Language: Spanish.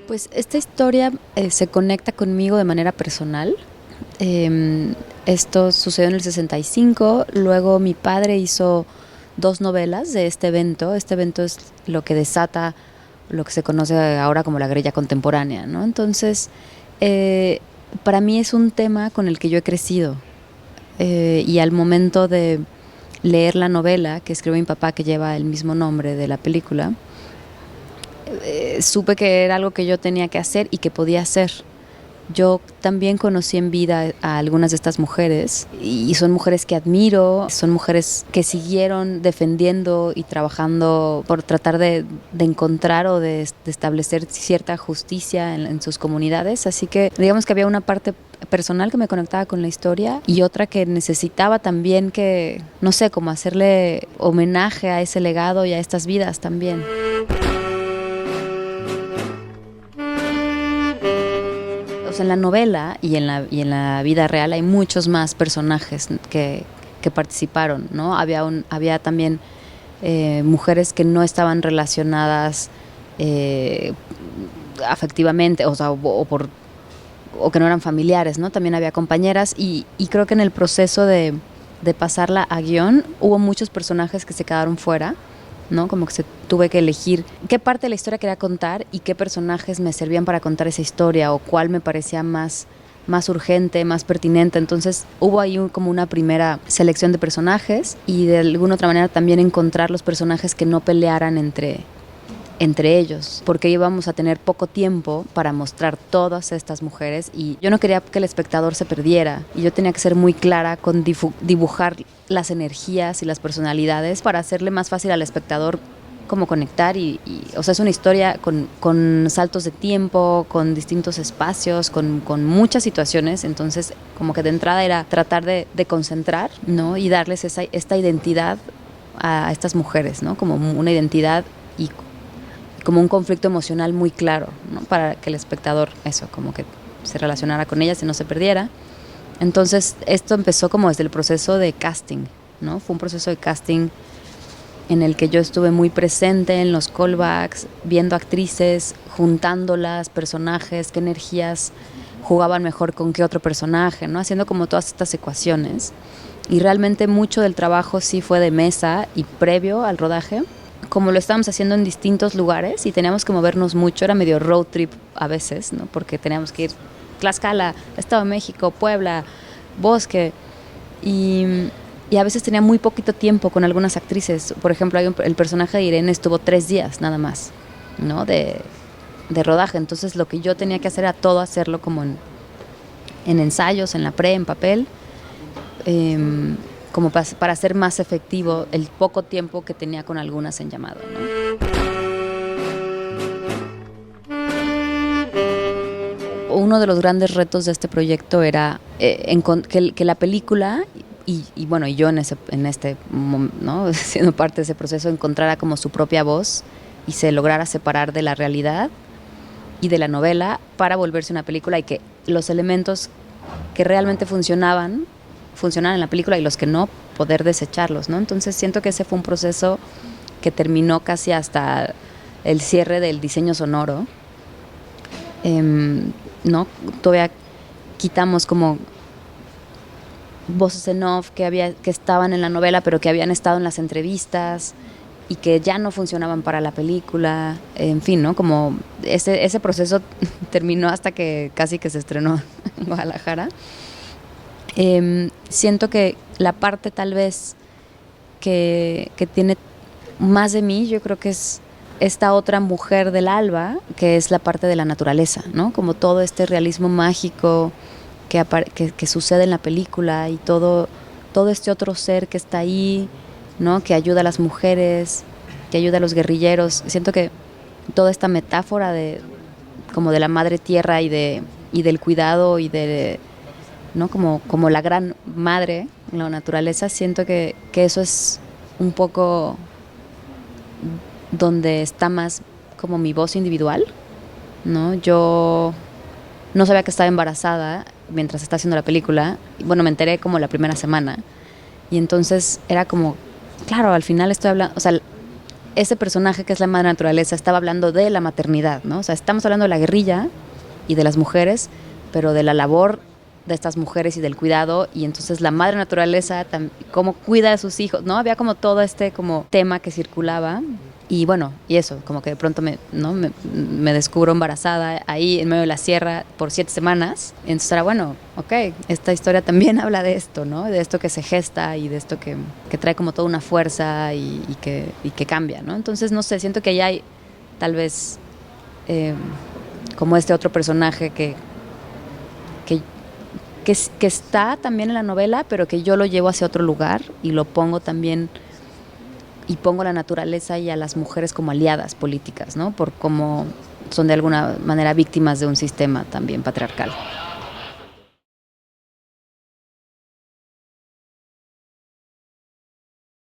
Pues esta historia se conecta conmigo de manera personal. Esto sucedió en el 65, luego mi padre hizo 2 novelas de este evento. Este evento es lo que desata lo que se conoce ahora como la guerrilla contemporánea, ¿no? Entonces, para mí es un tema con el que yo he crecido. Y al momento de leer la novela que escribió mi papá, que lleva el mismo nombre de la película, supe que era algo que yo tenía que hacer y que podía hacer. Yo también conocí en vida a algunas de estas mujeres y son mujeres que admiro, son mujeres que siguieron defendiendo y trabajando por tratar de encontrar o de establecer cierta justicia en sus comunidades. Así que digamos que había una parte personal que me conectaba con la historia y otra que necesitaba también que, no sé, como hacerle homenaje a ese legado y a estas vidas también. En la novela y en la vida real hay muchos más personajes que participaron, ¿no? Había también mujeres que no estaban relacionadas afectivamente, o sea, o que no eran familiares, ¿no? También había compañeras y creo que en el proceso de pasarla a guión hubo muchos personajes que se quedaron fuera, ¿no? Como que tuve que elegir qué parte de la historia quería contar y qué personajes me servían para contar esa historia o cuál me parecía más urgente, más pertinente. Entonces hubo ahí como una primera selección de personajes y de alguna otra manera también encontrar los personajes que no pelearan entre ellos, porque íbamos a tener poco tiempo para mostrar todas estas mujeres y yo no quería que el espectador se perdiera y yo tenía que ser muy clara con dibujar las energías y las personalidades para hacerle más fácil al espectador como conectar o sea, es una historia con saltos de tiempo, con distintos espacios, con muchas situaciones. Entonces como que de entrada era tratar de concentrar, ¿no? Y darles esta identidad a estas mujeres, ¿no? Como una identidad y como un conflicto emocional muy claro, ¿no? Para que el espectador, eso, como que se relacionara con ellas y no se perdiera. Entonces, esto empezó como desde el proceso de casting, ¿no? Fue un proceso de casting en el que yo estuve muy presente en los callbacks, viendo actrices, juntándolas, personajes, qué energías jugaban mejor con qué otro personaje, ¿no? Haciendo como todas estas ecuaciones. Y realmente mucho del trabajo sí fue de mesa y previo al rodaje. Como lo estábamos haciendo en distintos lugares y teníamos que movernos mucho, era medio road trip a veces, ¿no? Porque teníamos que ir Tlaxcala, Estado de México, Puebla, Bosque y a veces tenía muy poquito tiempo con algunas actrices. Por ejemplo, el personaje de Irene estuvo 3 días nada más, ¿no? de rodaje. Entonces lo que yo tenía que hacer era todo hacerlo como en ensayos, en la en papel, como para hacer más efectivo el poco tiempo que tenía con algunas en llamado, ¿no? Uno de los grandes retos de este proyecto era que la película y bueno, y yo en este, ¿no? Siendo parte de ese proceso, encontrara como su propia voz y se lograra separar de la realidad y de la novela para volverse una película y que los elementos que realmente funcionaban en la película y los que no, poder desecharlos, ¿no? Entonces siento que ese fue un proceso que terminó casi hasta el cierre del diseño sonoro, ¿no? Todavía quitamos como voces en off que estaban en la novela pero que habían estado en las entrevistas y que ya no funcionaban para la película, en fin, ¿no? Como ese proceso terminó hasta que casi que se estrenó en Guadalajara. Siento que la parte tal vez que tiene más de mí, yo creo que es esta otra mujer del alba, que es la parte de la naturaleza, ¿no? Como todo este realismo mágico que sucede en la película y todo este otro ser que está ahí, ¿no? Que ayuda a las mujeres, que ayuda a los guerrilleros. Siento que toda esta metáfora como de la madre tierra y del cuidado y de, ¿no? Como la gran madre en la naturaleza, siento que eso es un poco donde está más como mi voz individual, ¿no? Yo no sabía que estaba embarazada mientras estaba haciendo la película. Y bueno, me enteré como la primera semana. Y entonces era como, claro, al final estoy hablando, o sea, ese personaje que es la madre naturaleza estaba hablando de la maternidad, ¿no? O sea, estamos hablando de la guerrilla y de las mujeres, pero de la labor de estas mujeres y del cuidado, y entonces la madre naturaleza, cómo cuida a sus hijos, ¿no? Había como todo este como tema que circulaba, y bueno, y eso, como que de pronto me descubro embarazada ahí en medio de la sierra por 7 semanas, y entonces era bueno, ok, esta historia también habla de esto, ¿no? De esto que se gesta y de esto que trae como toda una fuerza y que cambia, ¿no? Entonces, no sé, siento que ahí hay tal vez como este otro personaje que, que está también en la novela, pero que yo lo llevo hacia otro lugar y lo pongo también, y pongo a la naturaleza y a las mujeres como aliadas políticas, ¿no? Por cómo son de alguna manera víctimas de un sistema también patriarcal.